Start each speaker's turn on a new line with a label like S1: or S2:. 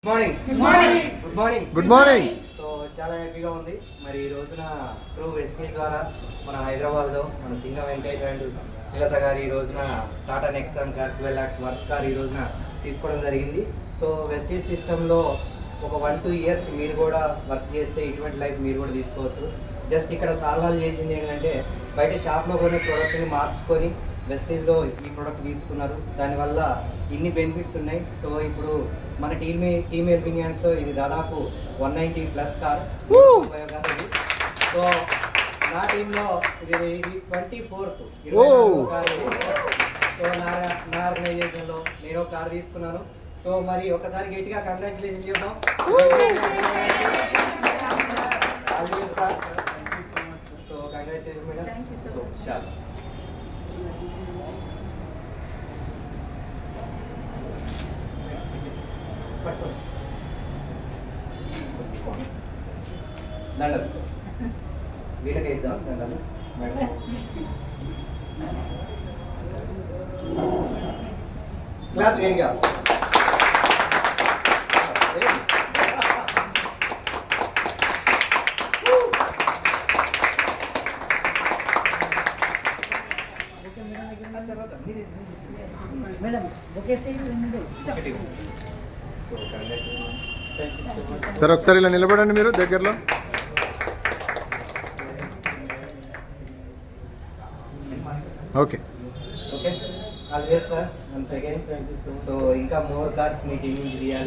S1: Good morning.
S2: So చాలా హ్యాపీగా ఉంది. మరి ఈ రోజున త్రూ వెస్టేజ్ ద్వారా మన హైదరాబాద్లో మన సింగం వెంకటేష్ అండ్ శ్రీలత గారు ఈ రోజున Tata Nexon car 12 lakhs work car ఈ రోజున తీసుకోవడం జరిగింది. సో వెస్టేజ్ సిస్టంలో ఒక 1-2 years మీరు కూడా వర్క్ చేస్తే ఇటువంటి లైఫ్ మీరు కూడా తీసుకోవచ్చు. జస్ట్ ఇక్కడ సాల్వాలు చేసింది ఏంటంటే బయట షాప్లో కొన్ని ప్రోడక్ట్ని మార్చుకొని వెస్టేజ్లో ఈ ప్రోడక్ట్ తీసుకున్నారు. దానివల్ల ఇన్ని బెనిఫిట్స్ ఉన్నాయి. సో ఇప్పుడు మన టీమ్ హెల్పింగ్ హ్యాండ్స్లో ఇది దాదాపు 190+ కార్ ఉపయోగాలు. సో నా టీంలో ఇది 24th కార్. సో నా ఆర్గనైజేషన్లో నేను కార్ తీసుకున్నాను. సో మరి ఒకసారి గట్టిగా కంగ్రాచులేషన్ చెప్తాం. So congratulation madam. సో చాలా దండలు వీళ్ళకి ఇద్దాం. దండలు మేడం. క్లాప్ రెడీగా.
S1: సార్ ఒకసారి ఇలా నిలబడండి మీరు దగ్గరలో. Okay
S2: okay all the best sir. Once again. So ఇంకా మోర్ కార్స్ మీ టీం నుంచి తీయాలి.